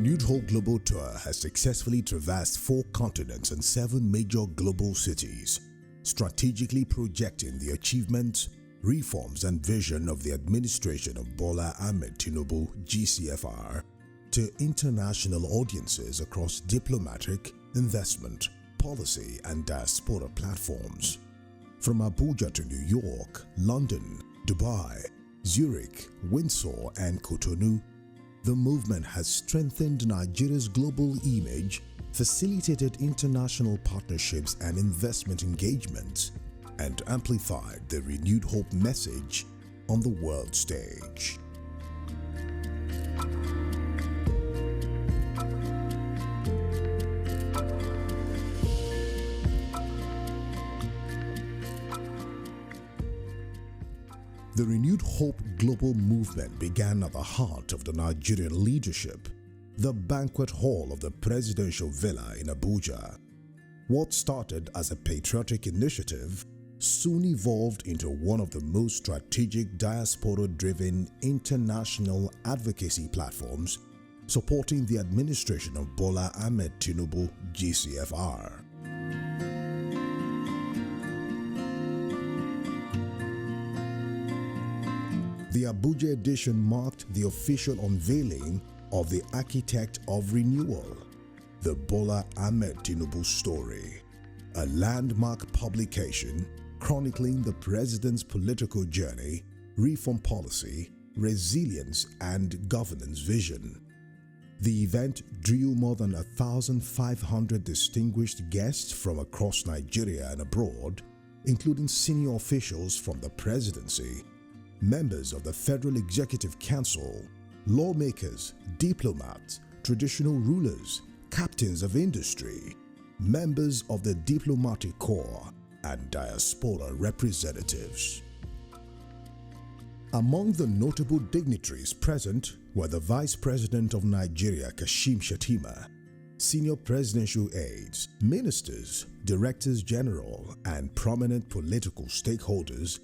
Renewed Hope Global Tour has successfully traversed 4 continents and 7 major global cities, strategically projecting the achievements, reforms and vision of the administration of Bola Ahmed Tinubu GCFR to international audiences across diplomatic, investment, policy and diaspora platforms. From Abuja to New York, London, Dubai, Zurich, Windsor and Cotonou, the movement has strengthened Nigeria's global image, facilitated international partnerships and investment engagements, and amplified the renewed hope message on the world stage. The Renewed Hope Global Movement began at the heart of the Nigerian leadership, the banquet hall of the Presidential Villa in Abuja. What started as a patriotic initiative soon evolved into one of the most strategic diaspora-driven international advocacy platforms supporting the administration of Bola Ahmed Tinubu GCFR. The Abuja edition marked the official unveiling of the Architect of Renewal, the Bola Ahmed Tinubu story, a landmark publication chronicling the president's political journey, reform policy, resilience and governance vision. The event drew more than 1,500 distinguished guests from across Nigeria and abroad, including senior officials from the presidency, members of the Federal Executive Council, lawmakers, diplomats, traditional rulers, captains of industry, members of the diplomatic corps, and diaspora representatives. Among the notable dignitaries present were the Vice President of Nigeria, Kashim Shettima, senior presidential aides, ministers, directors general, and prominent political stakeholders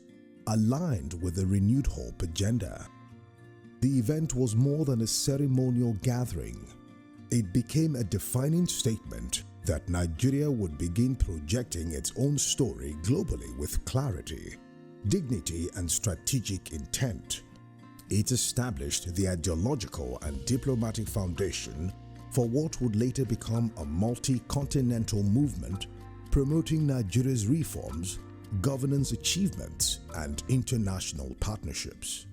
aligned with the Renewed Hope agenda. The event was more than a ceremonial gathering. It became a defining statement that Nigeria would begin projecting its own story globally with clarity, dignity, and strategic intent. It established the ideological and diplomatic foundation for what would later become a multi-continental movement promoting Nigeria's reforms, governance achievements, and international partnerships.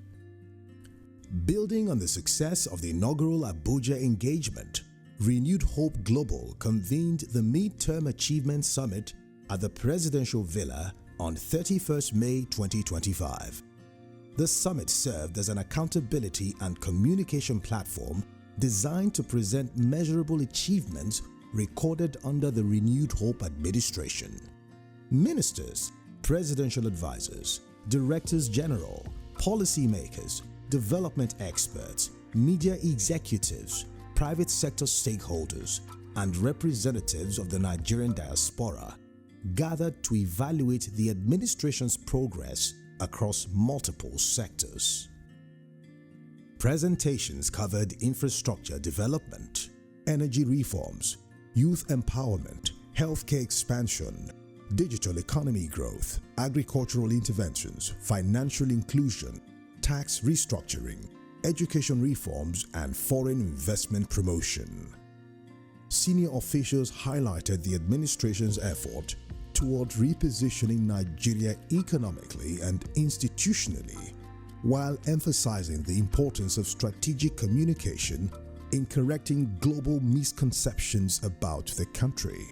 Building on the success of the inaugural Abuja engagement, Renewed Hope Global convened the Mid-Term Achievement Summit at the Presidential Villa on 31st May 2025. The summit served as an accountability and communication platform designed to present measurable achievements recorded under the Renewed Hope administration. Ministers, presidential advisors, directors general, policymakers, development experts, media executives, private sector stakeholders, and representatives of the Nigerian diaspora gathered to evaluate the administration's progress across multiple sectors. Presentations covered infrastructure development, energy reforms, youth empowerment, healthcare expansion, digital economy growth, agricultural interventions, financial inclusion, tax restructuring, education reforms, and foreign investment promotion. Senior officials highlighted the administration's effort toward repositioning Nigeria economically and institutionally, while emphasizing the importance of strategic communication in correcting global misconceptions about the country.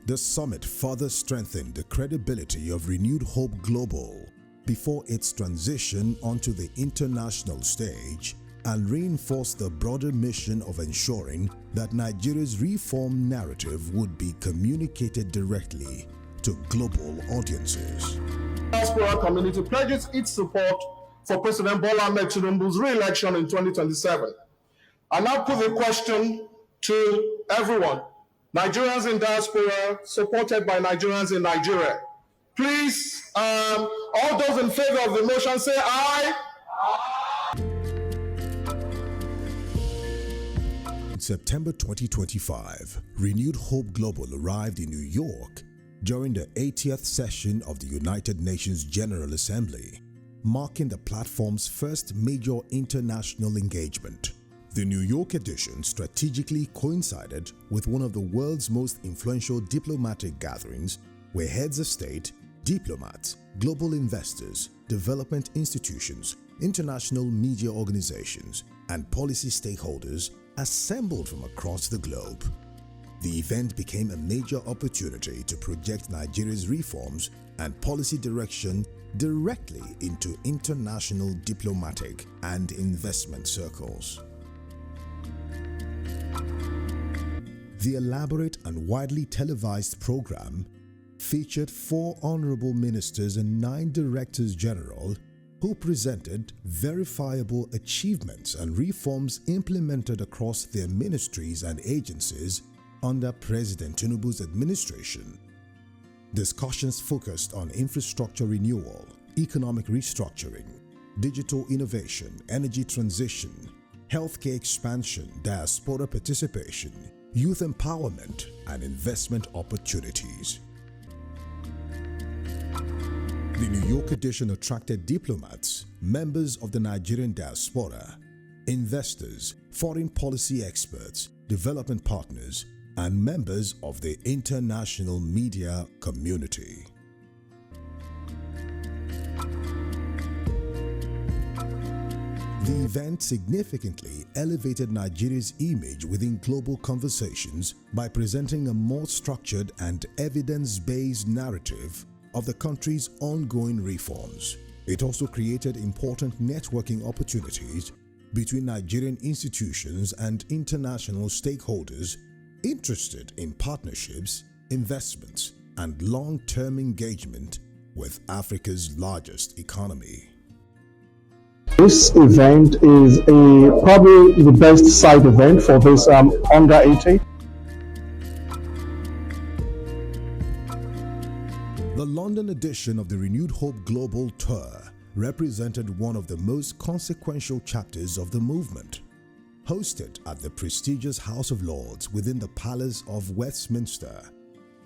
The summit further strengthened the credibility of Renewed Hope Global before its transition onto the international stage and reinforced the broader mission of ensuring that Nigeria's reform narrative would be communicated directly to global audiences. The diaspora community pledges its support for President Bola Ahmed Tinubu's re-election in 2027. I now put the question to everyone. Nigerians in diaspora, supported by Nigerians in Nigeria. Please, all those in favor of the motion say aye. September 2025, Renewed Hope Global arrived in New York during the 80th session of the United Nations General Assembly, marking the platform's first major international engagement. The New York edition strategically coincided with one of the world's most influential diplomatic gatherings, where heads of state, diplomats, global investors, development institutions, international media organizations, and policy stakeholders assembled from across the globe. The event became a major opportunity to project Nigeria's reforms and policy direction directly into international diplomatic and investment circles. The elaborate and widely televised program featured 4 honorable ministers and 9 directors general who presented verifiable achievements and reforms implemented across their ministries and agencies under President Tinubu's administration. Discussions focused on infrastructure renewal, economic restructuring, digital innovation, energy transition, healthcare expansion, diaspora participation, youth empowerment, and investment opportunities. The New York edition attracted diplomats, members of the Nigerian diaspora, investors, foreign policy experts, development partners, and members of the international media community. The event significantly elevated Nigeria's image within global conversations by presenting a more structured and evidence-based narrative of the country's ongoing reforms. It also created important networking opportunities between Nigerian institutions and international stakeholders interested in partnerships, investments, and long-term engagement with Africa's largest economy. This event is probably the best side event for this under 80. The London edition of the Renewed Hope Global Tour represented one of the most consequential chapters of the movement. Hosted at the prestigious House of Lords within the Palace of Westminster,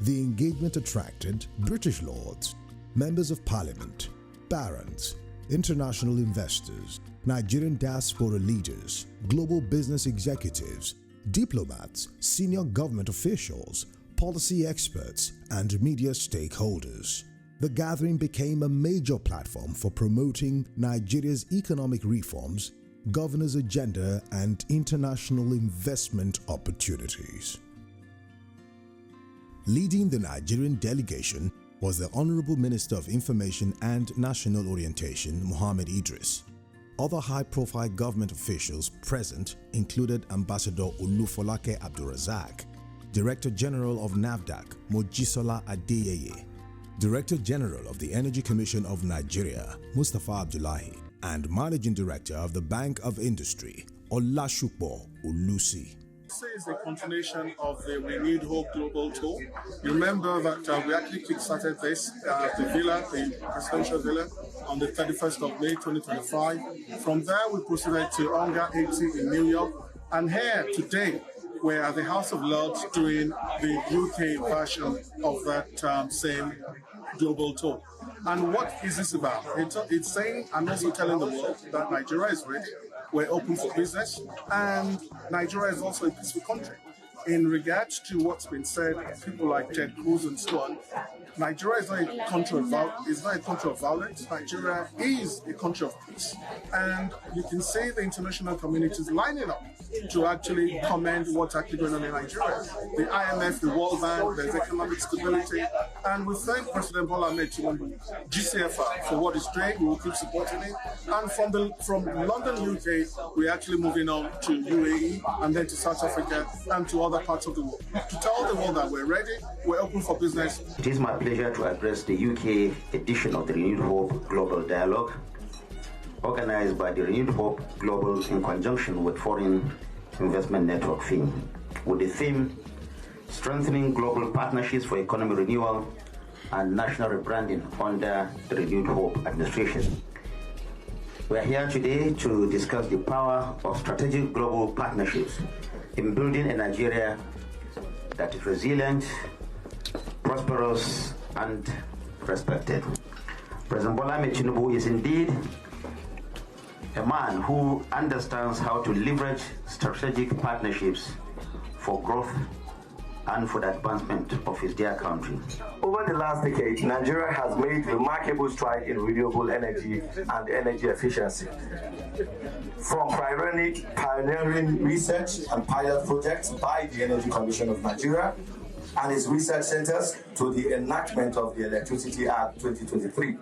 the engagement attracted British lords, members of parliament, barons, international investors, Nigerian diaspora leaders, global business executives, diplomats, senior government officials, policy experts, and media stakeholders. The gathering became a major platform for promoting Nigeria's economic reforms, governor's agenda, and international investment opportunities. Leading the Nigerian delegation was the Honourable Minister of Information and National Orientation, Mohammed Idris. Other high-profile government officials present included Ambassador Olufolake Abdulrazak, Director General of NAFDAC, Mojisola Adeyeye, Director General of the Energy Commission of Nigeria, Mustafa Abdullahi, and Managing Director of the Bank of Industry, Olashupo Ulusi. This is a continuation of the Renewed Hope Global Tour. You remember that we actually kick-started this at the villa, the presidential villa, on the 31st of May 2025. From there, we proceeded to Under 80 in New York. And here today, we're at the House of Lords doing the UK version of that same global tour. And what is this about? It's saying and also telling the world that Nigeria is ready, we're open for business, and Nigeria is also a peaceful country. In regards to what's been said, people like Ted Cruz and so on, Nigeria is not a country of violence. Nigeria is a country of peace. And you can see the international communities lining up to actually commend what's actually going on in Nigeria. The IMF, the World Bank, there's economic stability. And we thank President Ahmed Tinubu, GCFR, for what he's doing. We will keep supporting it. And from London, UK, we're actually moving on to UAE and then to South Africa and to other parts of the world. To tell the world that we're ready, we're open for business. It is my pleasure to address the UK edition of the Renewed Hope Global Dialogue, organized by the Renewed Hope Global in conjunction with Foreign Investment Network FIN, with the theme Strengthening Global Partnerships for Economic Renewal and National Rebranding under the Renewed Hope administration. We are here today to discuss the power of strategic global partnerships in building a Nigeria that is resilient, prosperous, and respected. President Bola Ahmed Tinubu is indeed a man who understands how to leverage strategic partnerships for growth and for the advancement of his dear country. Over the last decade, Nigeria has made remarkable strides in renewable energy and energy efficiency. From pioneering research and pilot projects by the Energy Commission of Nigeria and its research centers to the enactment of the Electricity Act 2023.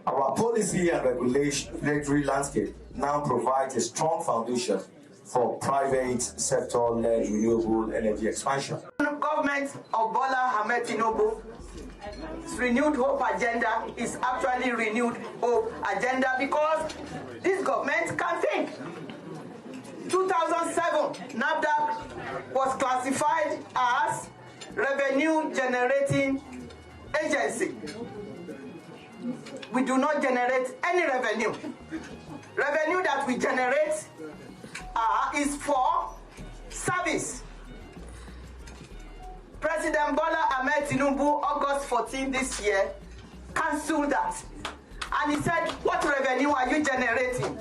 Our policy and regulatory landscape now provides a strong foundation for private sector-led renewable energy expansion. The government of Bola Ahmed Tinubu's renewed hope agenda is actually renewed hope agenda because this government can think. 2007, NAFDAC was classified as revenue generating agency. We do not generate any revenue. Revenue that we generate is for service. President Bola Ahmed Tinubu, August 14 this year, cancelled that. And he said, what revenue are you generating?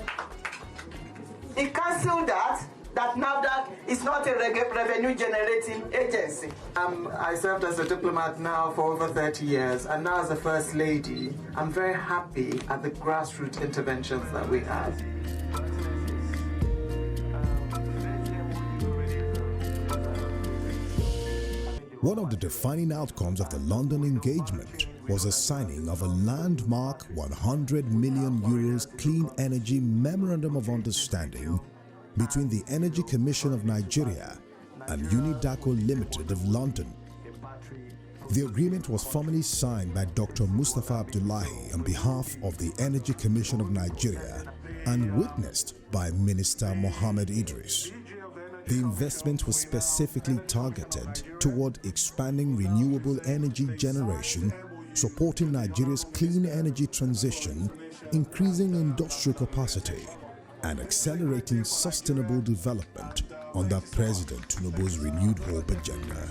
He cancelled that NAFDAC is not a revenue generating agency. I served as a diplomat now for over 30 years, and now as a First Lady, I'm very happy at the grassroots interventions that we have. One of the defining outcomes of the London engagement was the signing of a landmark 100 million euros clean energy memorandum of understanding between the Energy Commission of Nigeria and Unidaco Limited of London. The agreement was formally signed by Dr. Mustafa Abdullahi on behalf of the Energy Commission of Nigeria and witnessed by Minister Mohammed Idris. The investment was specifically targeted toward expanding renewable energy generation, supporting Nigeria's clean energy transition, increasing industrial capacity, and accelerating sustainable development under President Tinubu's renewed hope agenda.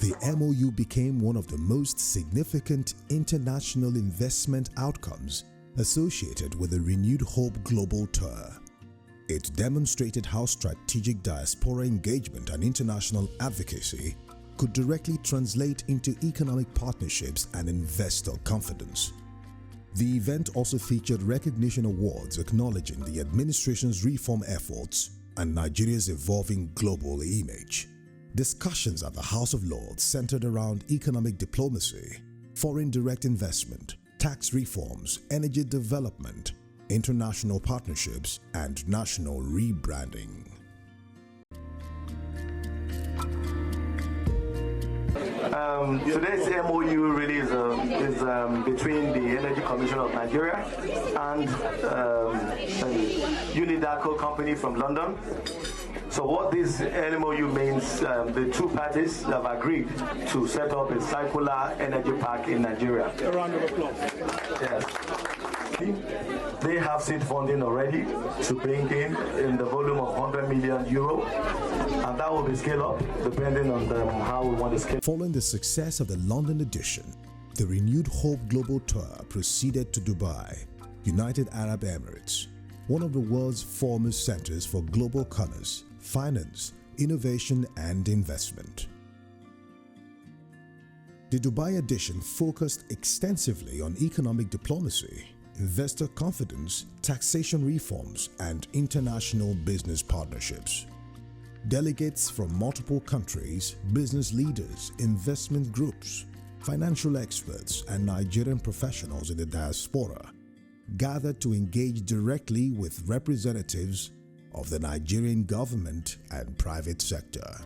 The MOU became one of the most significant international investment outcomes associated with the Renewed Hope Global Tour. It demonstrated how strategic diaspora engagement and international advocacy could directly translate into economic partnerships and investor confidence. The event also featured recognition awards acknowledging the administration's reform efforts and Nigeria's evolving global image. Discussions at the House of Lords centered around economic diplomacy, foreign direct investment, tax reforms, energy development, international partnerships, and national rebranding. Today's MOU really is between the Energy Commission of Nigeria and Unidaco company from London. So what this MOU means, the two parties have agreed to set up a circular energy park in Nigeria. A round of applause. Yes. They have seed funding already to bring in the volume of 100 million euro, and that will be scaled up depending on how we want to scale. Following the success of the London edition, the Renewed Hope Global Tour proceeded to Dubai, United Arab Emirates, one of the world's foremost centers for global commerce, finance, innovation, and investment. The Dubai edition focused extensively on economic diplomacy, investor confidence, taxation reforms, and international business partnerships. Delegates from multiple countries, business leaders, investment groups, financial experts, and Nigerian professionals in the diaspora gathered to engage directly with representatives of the Nigerian government and private sector.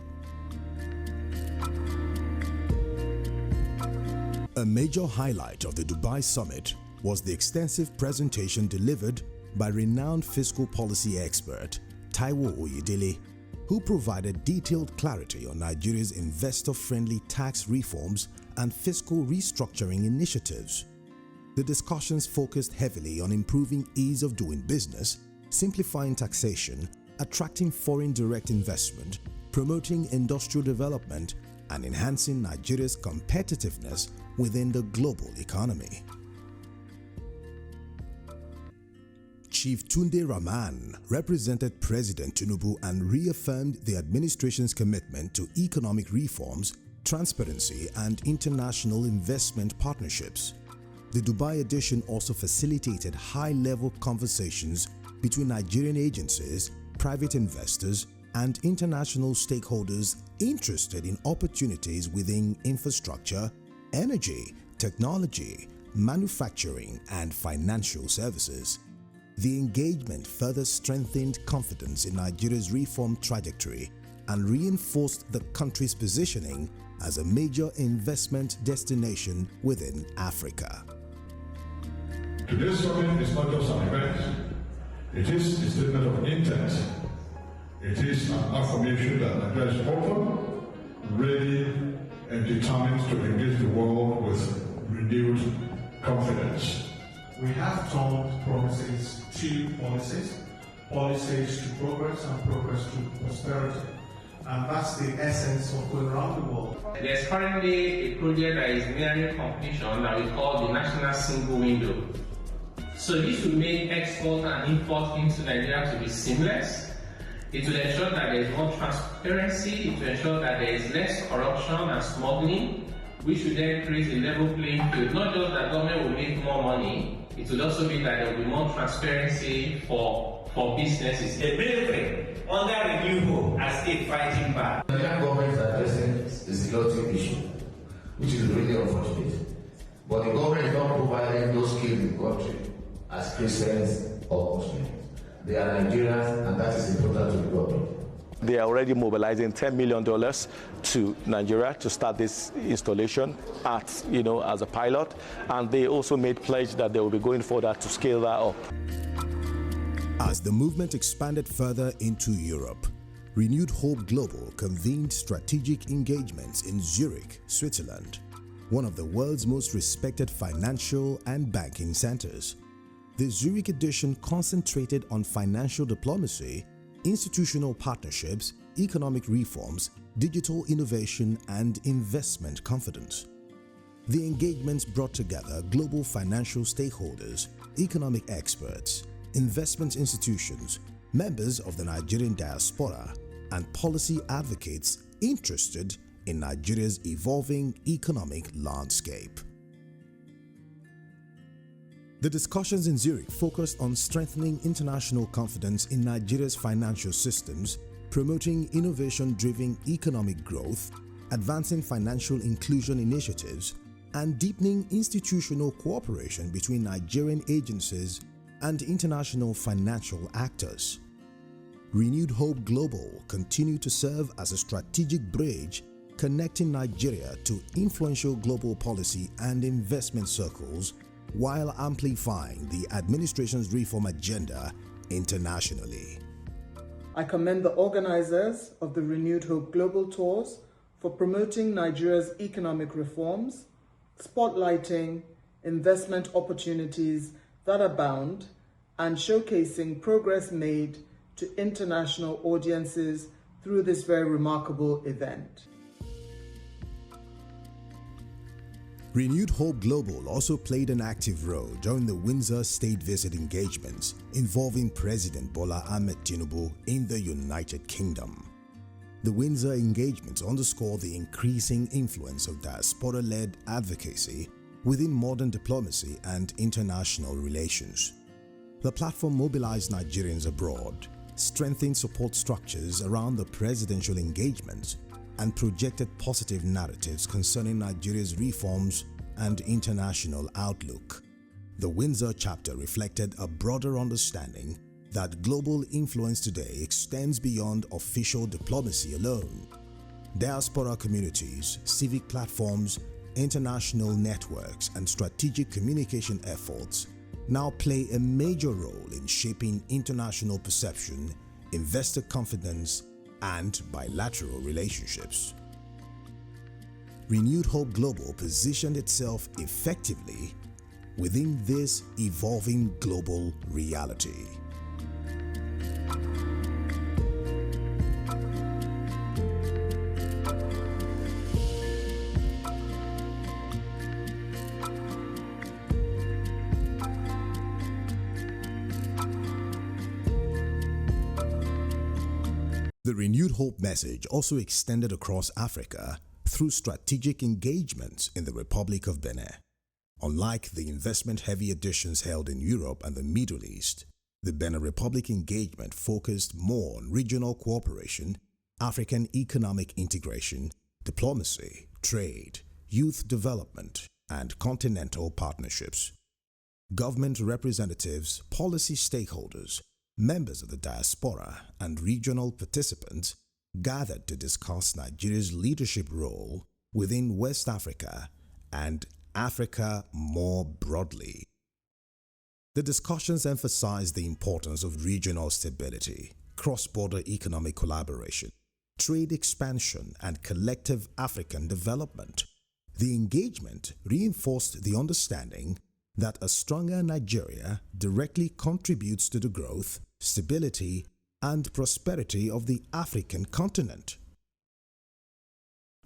A major highlight of the Dubai summit was the extensive presentation delivered by renowned fiscal policy expert Taiwo Oyedele, who provided detailed clarity on Nigeria's investor-friendly tax reforms and fiscal restructuring initiatives. The discussions focused heavily on improving ease of doing business, simplifying taxation, attracting foreign direct investment, promoting industrial development, and enhancing Nigeria's competitiveness within the global economy. Chief Tunde Rahman represented President Tinubu and reaffirmed the administration's commitment to economic reforms, transparency, and international investment partnerships. The Dubai edition also facilitated high-level conversations between Nigerian agencies, private investors, and international stakeholders interested in opportunities within infrastructure, energy, technology, manufacturing, and financial services. The engagement further strengthened confidence in Nigeria's reform trajectory and reinforced the country's positioning as a major investment destination within Africa. Today's summit is not just an event, it is a statement of intent. It is an affirmation that Nigeria is open, ready, and determined to engage the world with renewed confidence. We have turned promises to policies, policies to progress, and progress to prosperity. And that's the essence of going around the world. There's currently a project that is nearing completion that we call the National Single Window. So this will make export and import into Nigeria to be seamless. It will ensure that there is more transparency, it will ensure that there is less corruption and smuggling, which will then create a level playing field. Not just that government will make more money, it will also be that there will be more transparency for businesses. The military under renewal are still fighting back. The Nigerian government is addressing the security issue, which is really unfortunate. But the government is not providing those skills in the country as Christians or Muslims. They are Nigerians, and that is important to the government. They are already mobilizing $10 million to Nigeria to start this installation as a pilot, and they also made pledge that they will be going further to scale that up. As the movement expanded further into Europe, Renewed Hope Global convened strategic engagements in Zurich, Switzerland, one of the world's most respected financial and banking centers. The Zurich edition concentrated on financial diplomacy, institutional partnerships, economic reforms, digital innovation, and investment confidence. The engagements brought together global financial stakeholders, economic experts, investment institutions, members of the Nigerian diaspora, and policy advocates interested in Nigeria's evolving economic landscape. The discussions in Zurich focused on strengthening international confidence in Nigeria's financial systems, promoting innovation-driven economic growth, advancing financial inclusion initiatives, and deepening institutional cooperation between Nigerian agencies and international financial actors. Renewed Hope Global continued to serve as a strategic bridge connecting Nigeria to influential global policy and investment circles while amplifying the administration's reform agenda internationally. I commend the organizers of the Renewed Hope Global Tours for promoting Nigeria's economic reforms, spotlighting investment opportunities that abound, and showcasing progress made to international audiences through this very remarkable event. Renewed Hope Global also played an active role during the Windsor State Visit engagements involving President Bola Ahmed Tinubu in the United Kingdom. The Windsor engagements underscore the increasing influence of diaspora-led advocacy within modern diplomacy and international relations. The platform mobilized Nigerians abroad, strengthened support structures around the presidential engagements, and projected positive narratives concerning Nigeria's reforms and international outlook. The Windsor chapter reflected a broader understanding that global influence today extends beyond official diplomacy alone. Diaspora communities, civic platforms, international networks, and strategic communication efforts now play a major role in shaping international perception, investor confidence, and bilateral relationships. Renewed Hope Global positioned itself effectively within this evolving global reality. The Renewed Hope message also extended across Africa through strategic engagements in the Republic of Benin. Unlike the investment-heavy editions held in Europe and the Middle East, the Benin Republic engagement focused more on regional cooperation, African economic integration, diplomacy, trade, youth development, and continental partnerships. Government representatives, policy stakeholders, members of the diaspora, and regional participants gathered to discuss Nigeria's leadership role within West Africa and Africa more broadly. The discussions emphasized the importance of regional stability, cross-border economic collaboration, trade expansion, and collective African development. The engagement reinforced the understanding that a stronger Nigeria directly contributes to the growth, stability, and prosperity of the African continent.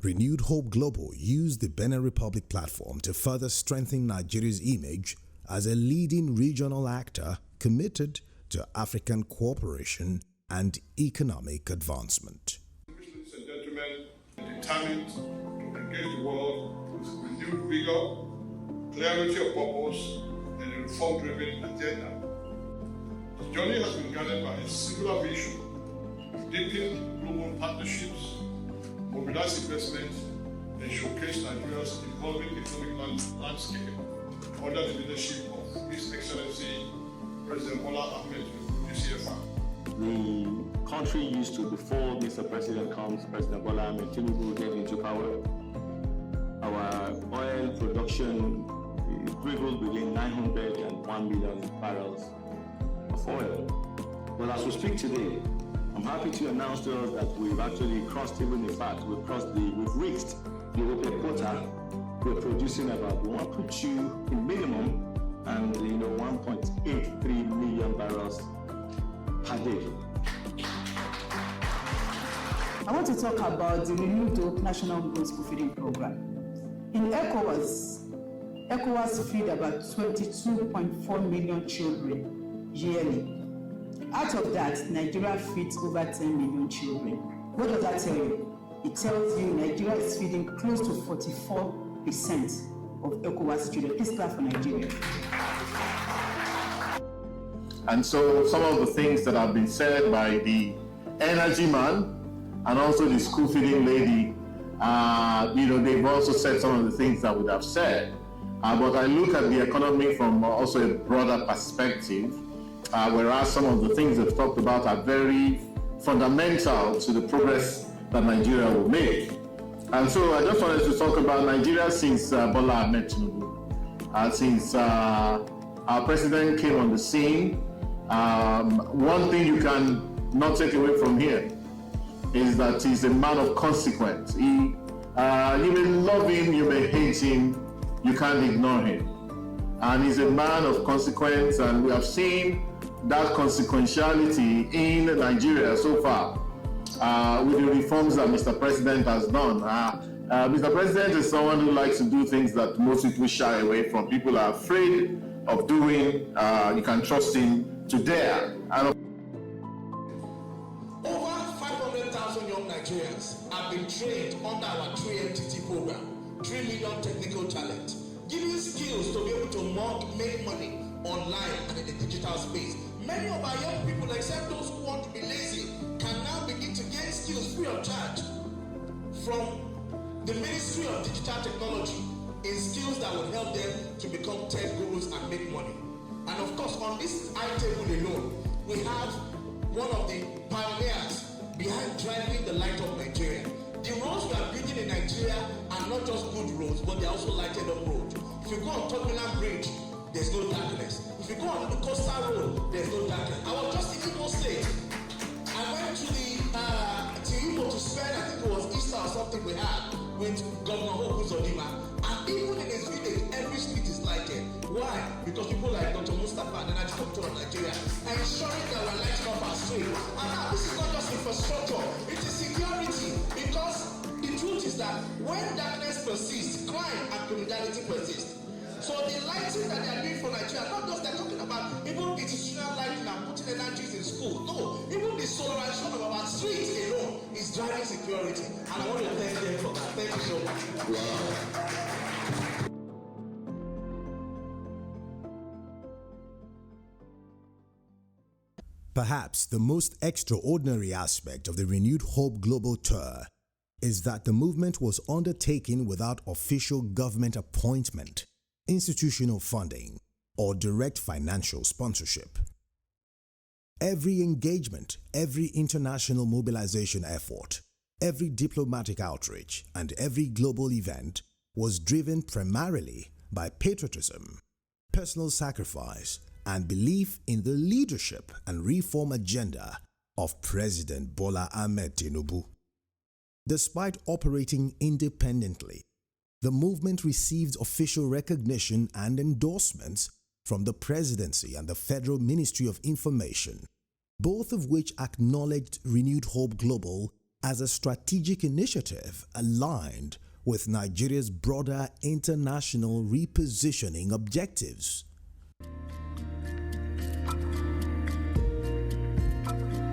Renewed Hope Global used the Benin Republic platform to further strengthen Nigeria's image as a leading regional actor committed to African cooperation and economic advancement. Ladies and gentlemen, determined to engage the world with renewed vigor, clarity of purpose, and a reform-driven agenda. The journey has been guided by a singular vision: deepen global partnerships, mobilize investment, and showcase Nigeria's evolving economic landscape under the leadership of His Excellency President Ahmed, CFR. The country used to, before Mr. President comes, President Ahmed came into power, our oil production dwindled within 901 million barrels of oil. But as we speak today, I'm happy to announce to us that we've actually crossed, even in fact, we've reached the OPEC quota. We're producing about 1.2 in minimum and 1.83 million barrels per day. I want to talk about the Renewed Hope National Goat School Feeding Program. In ECOWAS feed about 22.4 million children yearly. Out of that, Nigeria feeds over 10 million children. What does that tell you? It tells you Nigeria is feeding close to 44% of ECOWAS children. Please clap for Nigeria. And so some of the things that have been said by the energy man and also the school feeding lady, they've also said some of the things that would have said. But I look at the economy from also a broader perspective, whereas some of the things they've talked about are very fundamental to the progress that Nigeria will make. And so I just wanted to talk about Nigeria since Bola Ahmed Tinubu. Since our president came on the scene, one thing you can not take away from here is that he's a man of consequence. You may love him, you may hate him, you can't ignore him. And he's a man of consequence, and we have seen that consequentiality in Nigeria so far with the reforms that Mr. President has done. Mr. President is someone who likes to do things that most people shy away from. People are afraid of doing. You can trust him to dare. Over 500,000 young Nigerians have been trained under our 3MTT program, 3 million technical talent, giving skills to be able to make money online and in the digital space. Many of our young people, except those who want to be lazy, can now begin to gain skills free of charge from the Ministry of Digital Technology in skills that will help them to become tech gurus and make money. And of course, on this table alone, we have one of the pioneers behind driving the light of Nigeria. The roads we are building in Nigeria are not just good roads, but they're also lighted up roads. If you go on Terminal Bridge, there's no darkness. If you go on the Coastal Road, there's no darkness. I was just in Imo State. I went to Imo to spend, I think it was Easter or something we had. We with Governor Hope Uzodinma, and even in his village, every street is lighted. Why? Because people like Dr. Mustafa, the National Doctor of Nigeria, are ensuring that we're lighting up our street. And now this is not just infrastructure, it is security. Because the truth is that when darkness persists, crime and criminality persist. So the lighting that they are doing for Nigeria, not just they're talking about even institutional lighting and putting energies in school. No, even the solarization of our streets alone is driving security. And I want to thank them for that. Thank you so much. Wow. Perhaps the most extraordinary aspect of the Renewed Hope Global Tour is that the movement was undertaken without official government appointment, institutional funding, or direct financial sponsorship. Every engagement, every international mobilization effort, every diplomatic outreach, and every global event was driven primarily by patriotism, personal sacrifice, and belief in the leadership and reform agenda of President Bola Ahmed Tinubu. Despite operating independently, the movement received official recognition and endorsements from the Presidency and the Federal Ministry of Information, both of which acknowledged Renewed Hope Global as a strategic initiative aligned with Nigeria's broader international repositioning objectives.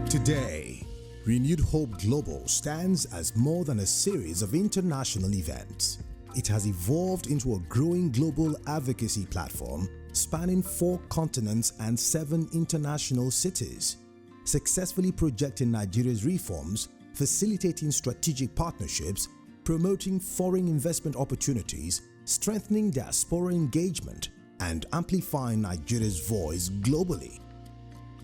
Today, Renewed Hope Global stands as more than a series of international events. It has evolved into a growing global advocacy platform spanning 4 continents and 7 international cities, successfully projecting Nigeria's reforms, facilitating strategic partnerships, promoting foreign investment opportunities, strengthening diaspora engagement, and amplifying Nigeria's voice globally.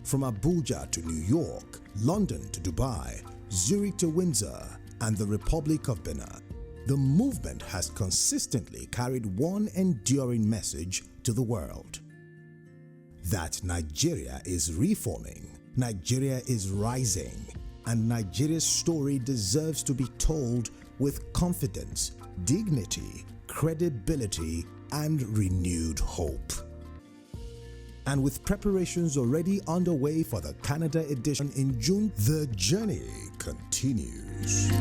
From Abuja to New York, London to Dubai, Zurich to Windsor, and the Republic of Benin, the movement has consistently carried one enduring message to the world: that Nigeria is reforming, Nigeria is rising, and Nigeria's story deserves to be told with confidence, dignity, credibility, and renewed hope. And with preparations already underway for the Canada edition in June, the journey continues.